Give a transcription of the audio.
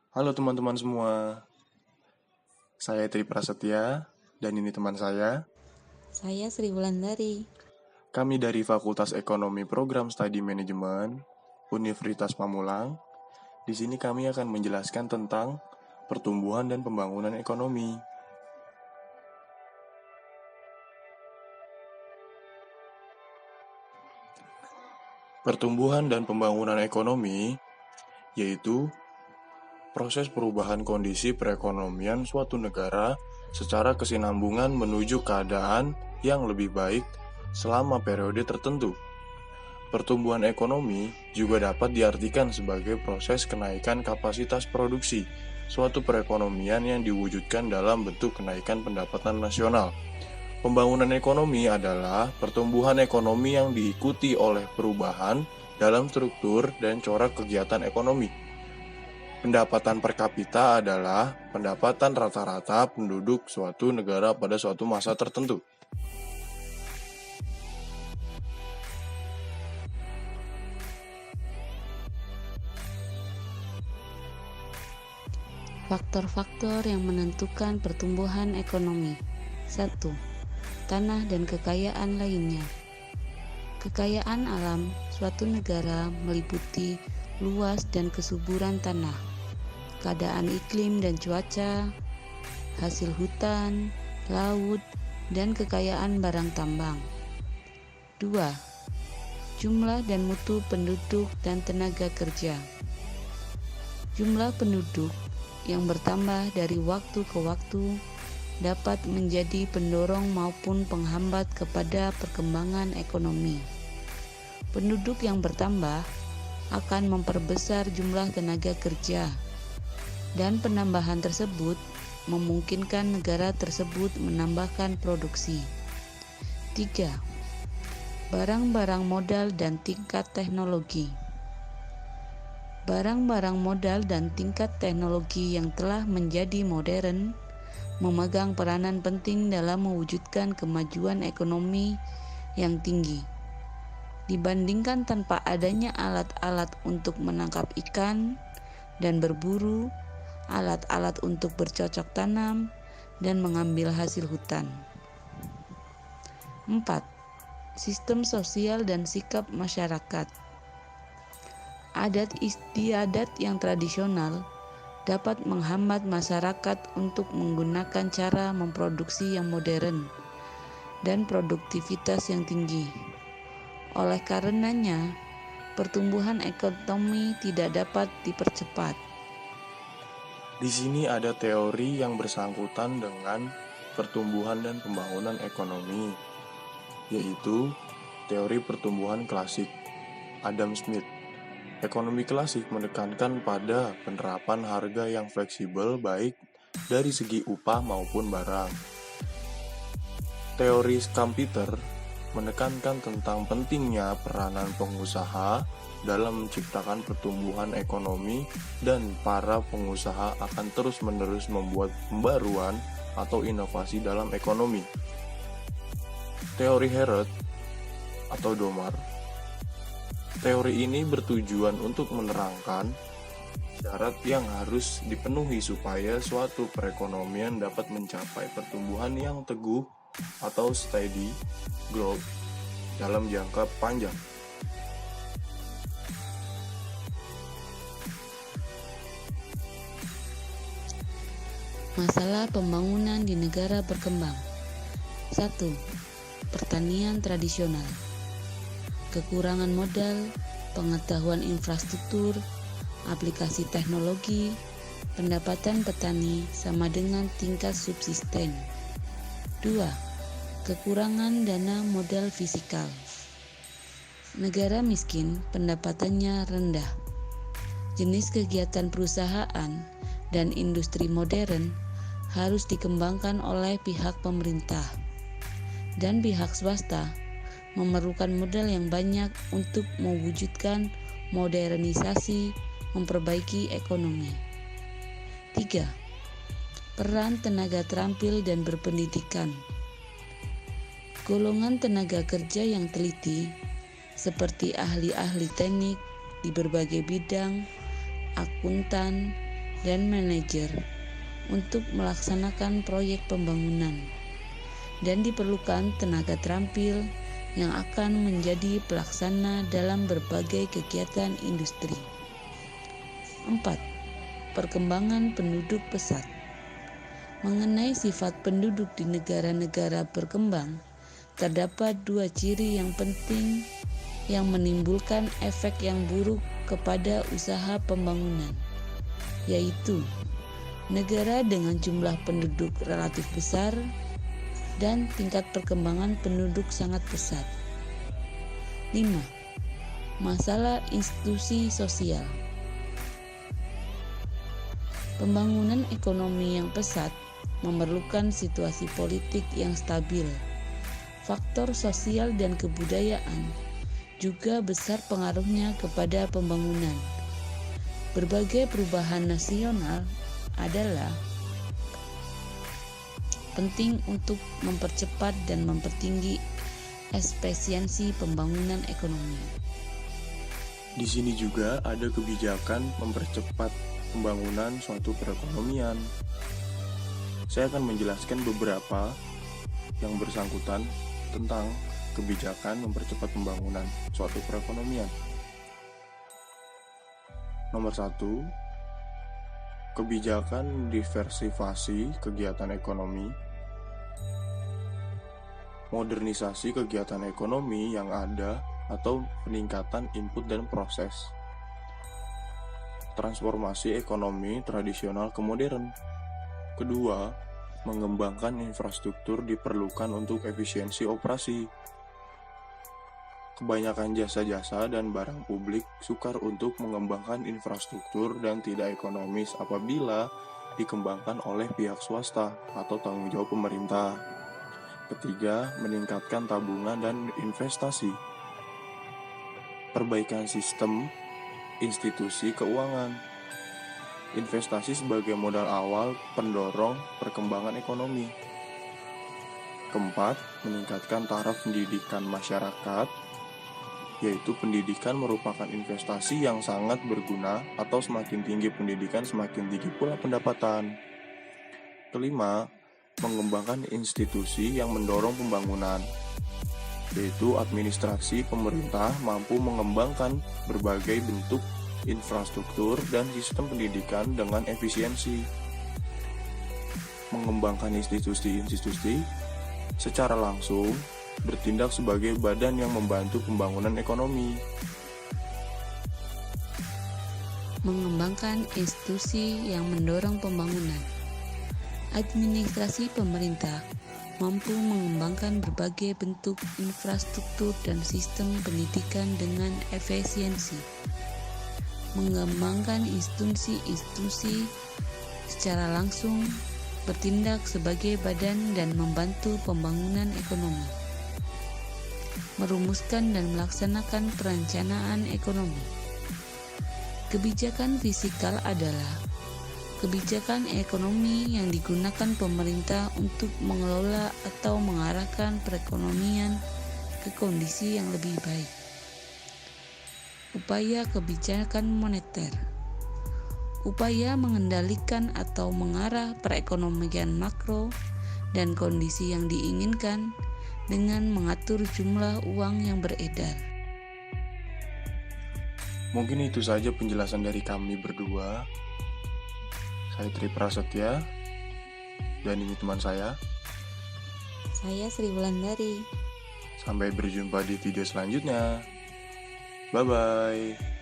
Halo teman-teman semua, saya Tri Prasetya dan ini teman saya. Saya Sri Wulandari. Kami dari Fakultas Ekonomi Program Studi Manajemen Universitas Pamulang. Di sini kami akan menjelaskan tentang pertumbuhan dan pembangunan ekonomi. Pertumbuhan dan pembangunan ekonomi yaitu proses perubahan kondisi perekonomian suatu negara secara kesinambungan menuju keadaan yang lebih baik selama periode tertentu. Pertumbuhan ekonomi juga dapat diartikan sebagai proses kenaikan kapasitas produksi suatu perekonomian yang diwujudkan dalam bentuk kenaikan pendapatan nasional. Pembangunan ekonomi adalah pertumbuhan ekonomi yang diikuti oleh perubahan dalam struktur dan corak kegiatan ekonomi. Pendapatan per kapita adalah pendapatan rata-rata penduduk suatu negara pada suatu masa tertentu. Faktor-faktor yang menentukan pertumbuhan ekonomi. 1. Tanah dan kekayaan lainnya. Kekayaan alam suatu negara meliputi luas dan kesuburan tanah, keadaan iklim dan cuaca, hasil hutan, laut, dan kekayaan barang tambang. 2. Jumlah dan mutu penduduk dan tenaga kerja. Jumlah penduduk yang bertambah dari waktu ke waktu dapat menjadi pendorong maupun penghambat kepada perkembangan ekonomi. Penduduk yang bertambah akan memperbesar jumlah tenaga kerja, dan penambahan tersebut memungkinkan negara tersebut menambahkan produksi. 3. Barang-barang modal dan tingkat teknologi. Barang-barang modal dan tingkat teknologi yang telah menjadi modern memegang peranan penting dalam mewujudkan kemajuan ekonomi yang tinggi. Dibandingkan tanpa adanya alat-alat untuk menangkap ikan dan berburu, alat-alat untuk bercocok tanam dan mengambil hasil hutan. 4. Sistem sosial dan sikap masyarakat. Adat istiadat yang tradisional dapat menghambat masyarakat untuk menggunakan cara memproduksi yang modern dan produktivitas yang tinggi. Oleh karenanya, pertumbuhan ekonomi tidak dapat dipercepat. Di sini ada teori yang bersangkutan dengan pertumbuhan dan pembangunan ekonomi, yaitu teori pertumbuhan klasik Adam Smith. Ekonomi klasik menekankan pada penerapan harga yang fleksibel baik dari segi upah maupun barang. Teori Schumpeter menekankan tentang pentingnya peranan pengusaha dalam menciptakan pertumbuhan ekonomi dan para pengusaha akan terus-menerus membuat pembaruan atau inovasi dalam ekonomi. Teori Harrod atau Domar. Teori ini bertujuan untuk menerangkan syarat yang harus dipenuhi supaya suatu perekonomian dapat mencapai pertumbuhan yang teguh atau steady growth dalam jangka panjang. Masalah pembangunan di negara berkembang. 1. Pertanian tradisional. Kekurangan modal, pengetahuan infrastruktur, aplikasi teknologi, pendapatan petani sama dengan tingkat subsisten. 2. Kekurangan dana modal fisikal. Negara miskin pendapatannya rendah. Jenis kegiatan perusahaan dan industri modern harus dikembangkan oleh pihak pemerintah, dan pihak swasta memerlukan modal yang banyak untuk mewujudkan modernisasi memperbaiki ekonomi. 3. Peran tenaga terampil dan berpendidikan. Golongan tenaga kerja yang teliti, seperti ahli-ahli teknik di berbagai bidang, akuntan, dan manajer untuk melaksanakan proyek pembangunan, dan diperlukan tenaga terampil yang akan menjadi pelaksana dalam berbagai kegiatan industri. 4. Perkembangan penduduk pesat. Mengenai sifat penduduk di negara-negara berkembang, terdapat dua ciri yang penting yang menimbulkan efek yang buruk kepada usaha pembangunan, yaitu negara dengan jumlah penduduk relatif besar dan tingkat perkembangan penduduk sangat pesat. 5. Masalah institusi sosial. Pembangunan ekonomi yang pesat memerlukan situasi politik yang stabil. Faktor sosial dan kebudayaan juga besar pengaruhnya kepada pembangunan. Berbagai perubahan nasional adalah penting untuk mempercepat dan mempertinggi efisiensi pembangunan ekonomi. Di sini juga ada kebijakan mempercepat pembangunan suatu perekonomian. Saya akan menjelaskan beberapa yang bersangkutan tentang kebijakan mempercepat pembangunan suatu perekonomian. Nomor 1, kebijakan diversifikasi kegiatan ekonomi. Modernisasi kegiatan ekonomi yang ada atau peningkatan input dan proses. Transformasi ekonomi tradisional ke modern. Kedua, mengembangkan infrastruktur diperlukan untuk efisiensi operasi. Kebanyakan jasa-jasa dan barang publik sukar untuk mengembangkan infrastruktur dan tidak ekonomis apabila dikembangkan oleh pihak swasta atau tanggung jawab pemerintah. Ketiga, meningkatkan tabungan dan investasi. Perbaikan sistem institusi keuangan. Investasi sebagai modal awal pendorong perkembangan ekonomi. Keempat, meningkatkan taraf pendidikan masyarakat, yaitu pendidikan merupakan investasi yang sangat berguna atau semakin tinggi pendidikan semakin tinggi pula pendapatan. Kelima, mengembangkan institusi yang mendorong pembangunan, yaitu administrasi pemerintah mampu mengembangkan berbagai bentuk infrastruktur dan sistem pendidikan dengan efisiensi. Mengembangkan institusi-institusi secara langsung bertindak sebagai badan yang membantu pembangunan ekonomi. Mengembangkan institusi yang mendorong pembangunan. Administrasi pemerintah mampu mengembangkan berbagai bentuk infrastruktur dan sistem pendidikan dengan efisiensi. Mengembangkan institusi-institusi secara langsung bertindak sebagai badan dan membantu pembangunan ekonomi. Merumuskan dan melaksanakan perencanaan ekonomi. Kebijakan fiskal adalah kebijakan ekonomi yang digunakan pemerintah untuk mengelola atau mengarahkan perekonomian ke kondisi yang lebih baik. Upaya kebijakan moneter. Upaya mengendalikan atau mengarah perekonomian makro dan kondisi yang diinginkan dengan mengatur jumlah uang yang beredar. Mungkin itu saja penjelasan dari kami berdua. Saya Tri Prasetya, dan ini teman saya. Saya Sri Wulandari. Sampai berjumpa di video selanjutnya. Bye-bye.